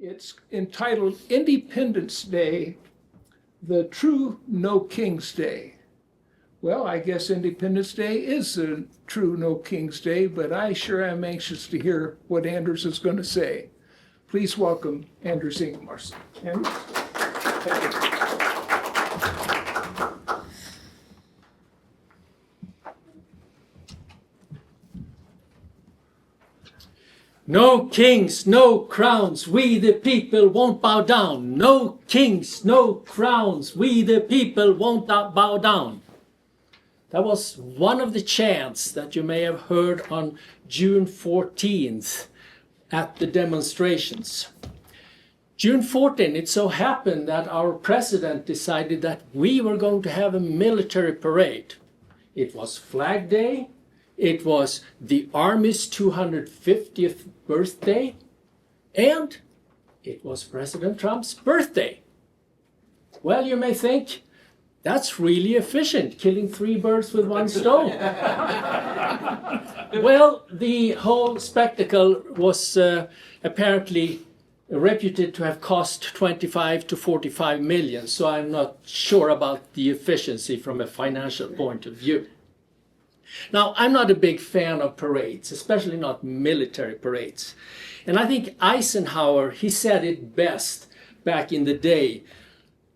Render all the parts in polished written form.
It's entitled Independence Day, the True No King's Day. Well, I guess Independence Day is a true No King's Day, but I sure am anxious to hear what Anders is going to say. Please welcome Anders Ingemarsson. Anders? Thank you. No kings, no crowns, we the people won't bow down. No kings, no crowns, we the people won't bow down. That was one of the chants that you may have heard on June 14th at the demonstrations. June 14th, it so happened that our president decided that we were going to have a military parade. It was Flag Day. It was the Army's 250th birthday, and it was President Trump's birthday. Well, you may think, that's really efficient, killing 3 birds with 1 stone. Well, the whole spectacle was apparently reputed to have cost 25 to 45 million, so I'm not sure about the efficiency from a financial point of view. Now, I'm not a big fan of parades, especially not military parades. And I think Eisenhower, he said it best back in the day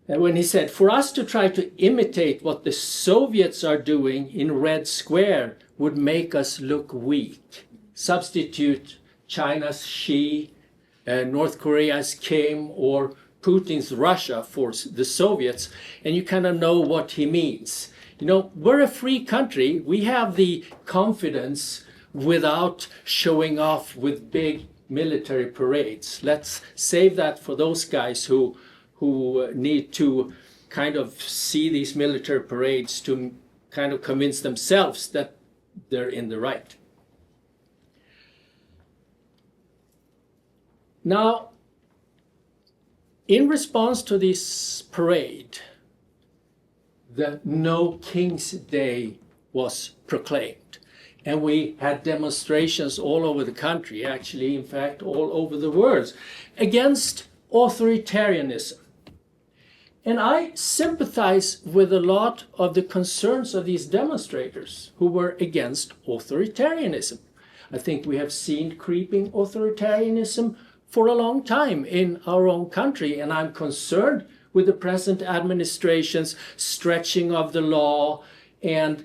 when he said, for us to try to imitate what the Soviets are doing in Red Square would make us look weak. Substitute China's Xi, North Korea's Kim, or Putin's Russia for the Soviets, and you kind of know what he means. You know, we're a free country. We have the confidence without showing off with big military parades. Let's save that for those guys who need to kind of see these military parades to kind of convince themselves that they're in the right. Now, in response to this parade, the No King's Day was proclaimed. And we had demonstrations all over the country, actually, in fact, all over the world, against authoritarianism. And I sympathize with a lot of the concerns of these demonstrators who were against authoritarianism. I think we have seen creeping authoritarianism for a long time in our own country, and I'm concerned with the present administration's stretching of the law and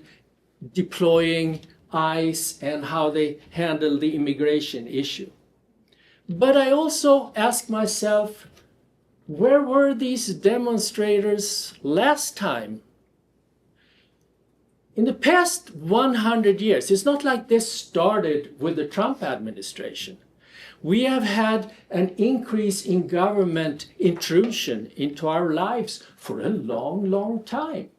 deploying ICE and how they handle the immigration issue. But I also ask myself, where were these demonstrators last time? In the past 100 years, it's not like this started with the Trump administration. We have had an increase in government intrusion into our lives for a long, long time.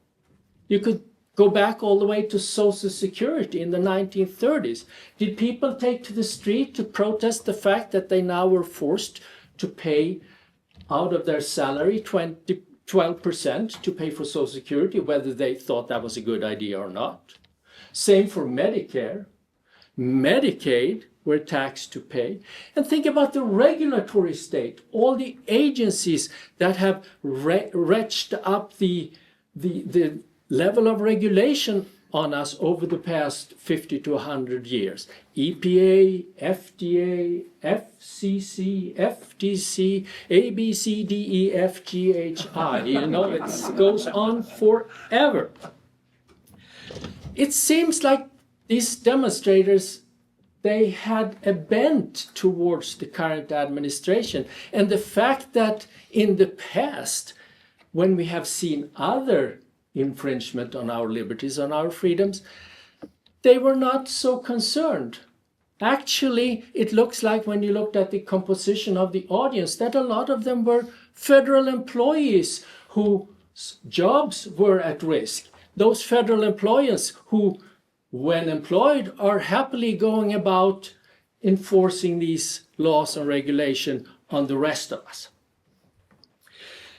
You could go back all the way to Social Security in the 1930s. Did people take to the street to protest the fact that they now were forced to pay out of their salary 12% to pay for Social Security, whether they thought that was a good idea or not? Same for Medicare. Medicaid, we're taxed to pay. And think about the regulatory state, all the agencies that have retched up the level of regulation on us over the past 50 to 100 years. EPA, FDA, FCC, FTC, ABCDEFGHI. You know, it goes on forever. It seems like these demonstrators, they had a bent towards the current administration. And the fact that in the past, when we have seen other infringement on our liberties, on our freedoms, they were not so concerned. Actually, it looks like when you looked at the composition of the audience that a lot of them were federal employees whose jobs were at risk. Those federal employees who, when employed, are happily going about enforcing these laws and regulation on the rest of us.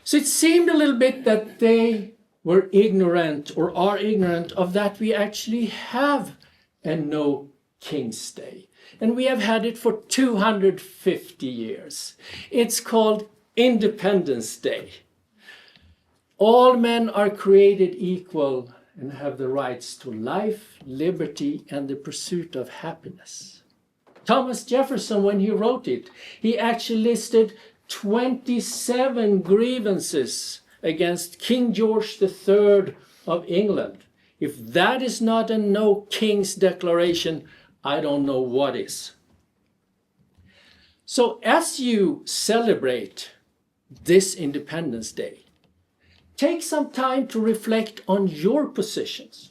So it seemed a little bit that they were ignorant or are ignorant of that we actually have a No King's Day. and we have had it for 250 years. It's called Independence Day. All men are created equal and have the rights to life, liberty, and the pursuit of happiness. Thomas Jefferson, when he wrote it, he actually listed 27 grievances against King George III of England. If that is not a no king's declaration, I don't know what is. So as you celebrate this Independence Day, take some time to reflect on your positions.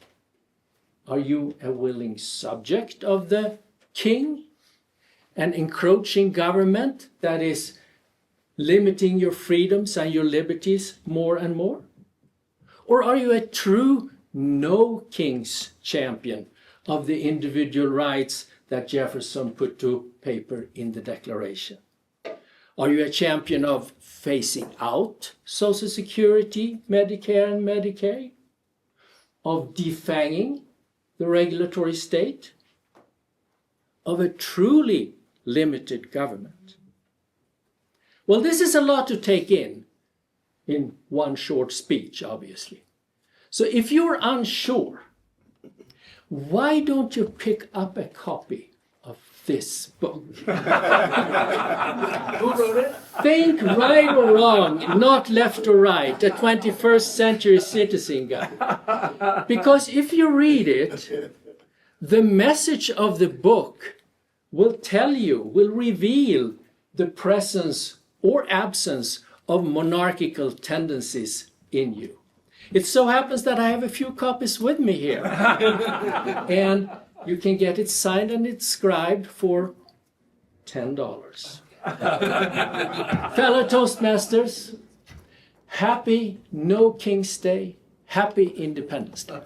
Are you a willing subject of the king, an encroaching government that is limiting your freedoms and your liberties more and more? Or are you a true no king's champion of the individual rights that Jefferson put to paper in the Declaration? Are you a champion of phasing out Social Security, Medicare and Medicaid? Of defanging the regulatory state? Of a truly limited government? Well, this is a lot to take in one short speech, obviously. So if you're unsure, why don't you pick up a copy of this book? Who wrote it? Think Right or Wrong, Not Left or Right, a 21st Century Citizen Guide. Because if you read it, the message of the book will tell you, will reveal the presence or absence of monarchical tendencies in you. It so happens that I have a few copies with me here. And you can get it signed and inscribed for $10. Fellow Toastmasters, happy No King's Day, happy Independence Day.